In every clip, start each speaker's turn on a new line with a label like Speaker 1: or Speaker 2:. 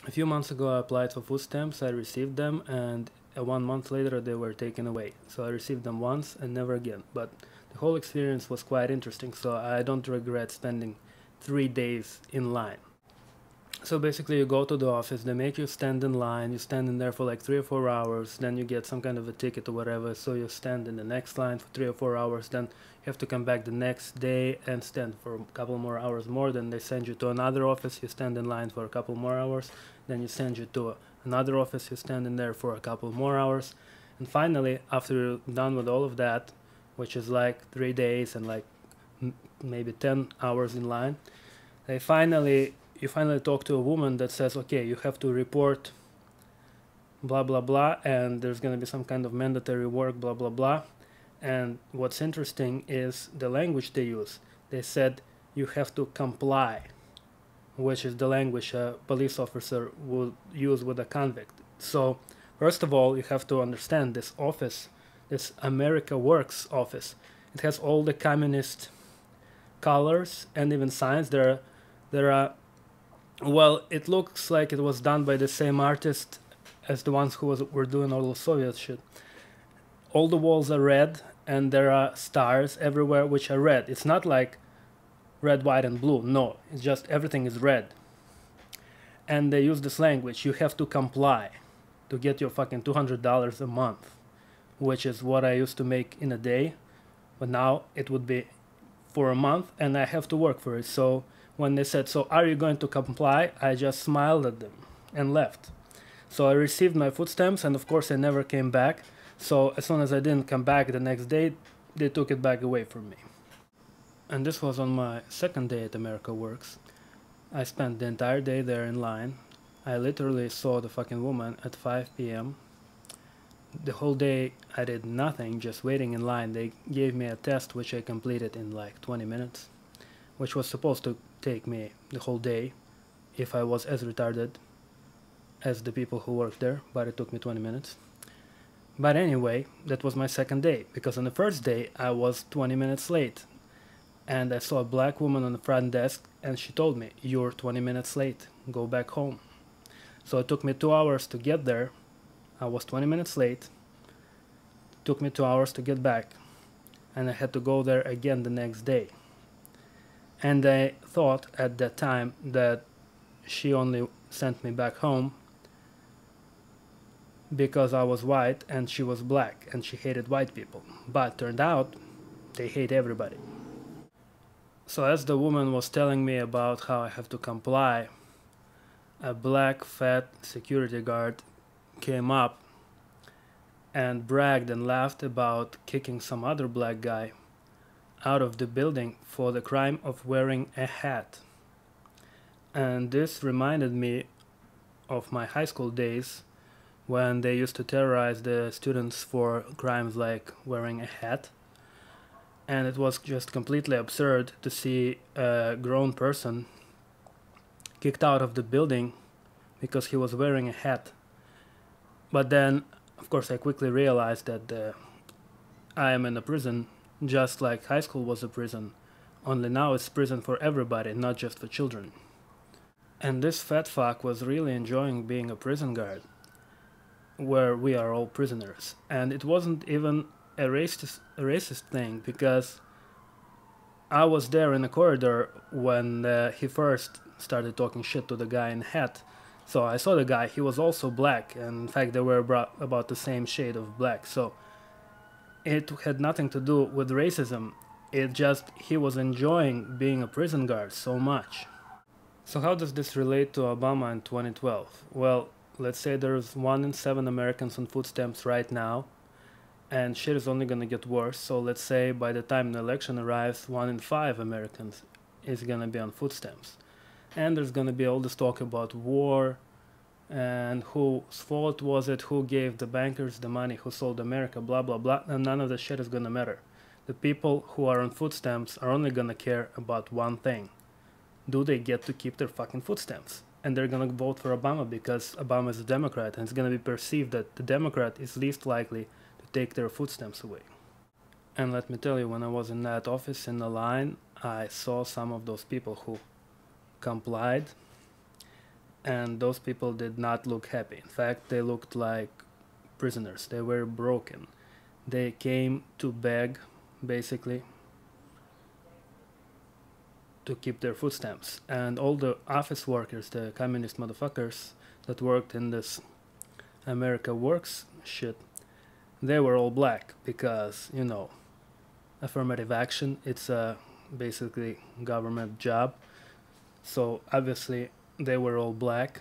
Speaker 1: A few months ago I applied for food stamps, I received them, and 1 month later they were taken away. So I received them once and never again. But the whole experience was quite interesting, so I don't regret spending 3 days in line. So basically you go to the office, they make you stand in line, you stand in there for like 3 or 4 hours, then you get some kind of a ticket or whatever, so you stand in the next line for 3 or 4 hours, then you have to come back the next day and stand for a couple more hours more, then they send you to another office, you stand in line for a couple more hours, then you send you to another office, you stand in there for a couple more hours, and finally, after you're done with all of that, which is like 3 days and like maybe 10 hours in line, they finally you finally talk to a woman that says, okay, you have to report blah blah blah, and there's going to be some kind of mandatory work blah blah blah. And what's interesting is the language they use. They said you have to comply, which is the language a police officer would use with a convict. So first of all, you have to understand this office, this America Works office. It has all the communist colors and even signs. There are well, it looks like it was done by the same artist as the ones who were doing all the Soviet shit. All the walls are red, and there are stars everywhere which are red. It's not like red, white, and blue. No, it's just everything is red. And they use this language. You have to comply to get your fucking $200 a month, which is what I used to make in a day. But now it would be for a month, and I have to work for it. So when they said, so are you going to comply? I just smiled at them and left. So I received my food stamps, and of course I never came back. So as soon as I didn't come back the next day, they took it back away from me. And this was on my second day at America Works. I spent the entire day there in line. I literally saw the fucking woman at 5 p.m. The whole day I did nothing, just waiting in line. They gave me a test which I completed in like 20 minutes, which was supposed to take me the whole day if I was as retarded as the people who worked there, but it took me 20 minutes. But anyway, that was my second day, because on the first day I was 20 minutes late, and I saw a black woman on the front desk, and she told me, you're 20 minutes late, go back home. So it took me 2 hours to get there. I was 20 minutes late, it took me 2 hours to get back, and I had to go there again the next day. And I thought at that time that she only sent me back home because I was white and she was black and she hated white people. But turned out they hate everybody. So as the woman was telling me about how I have to comply, a black fat security guard came up and bragged and laughed about kicking some other black guy out of the building for the crime of wearing a hat. And this reminded me of my high school days when they used to terrorize the students for crimes like wearing a hat. And it was just completely absurd to see a grown person kicked out of the building because he was wearing a hat. But then, of course, I quickly realized that I am in a prison just like high school was a prison, only now it's prison for everybody, not just for children. And this fat fuck was really enjoying being a prison guard, where we are all prisoners. And it wasn't even a racist thing, because I was there in the corridor when he first started talking shit to the guy in the hat. So I saw the guy, he was also black, and in fact they were about the same shade of black. So it had nothing to do with racism. It just, he was enjoying being a prison guard so much. So how does this relate to Obama in 2012? Well, let's say there's 1 in 7 Americans on food stamps right now, and shit is only gonna get worse. So let's say by the time the election arrives, 1 in 5 Americans is gonna be on food stamps. And there's gonna be all this talk about war, and whose fault was it, who gave the bankers the money, who sold America, blah blah blah, and none of the shit is gonna matter. The people who are on food stamps are only gonna care about one thing. Do they get to keep their fucking food stamps? And they're gonna vote for Obama because Obama is a Democrat, and it's gonna be perceived that the Democrat is least likely to take their food stamps away. And let me tell you, when I was in that office in the line, I saw some of those people who complied, and those people did not look happy. In fact, they looked like prisoners. They were broken. They came to beg, basically, to keep their food stamps. And all the office workers, the communist motherfuckers that worked in this America Works shit, they were all black because, you know, affirmative action, it's a basically government job. So obviously they were all black,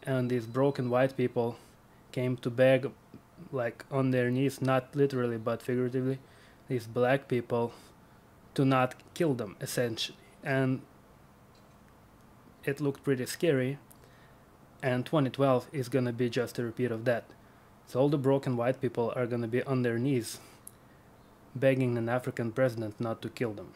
Speaker 1: and these broken white people came to beg, like on their knees, not literally but figuratively, these black people to not kill them, essentially. And it looked pretty scary, and 2012 is gonna be just a repeat of that. So all the broken white people are gonna be on their knees begging an African president not to kill them.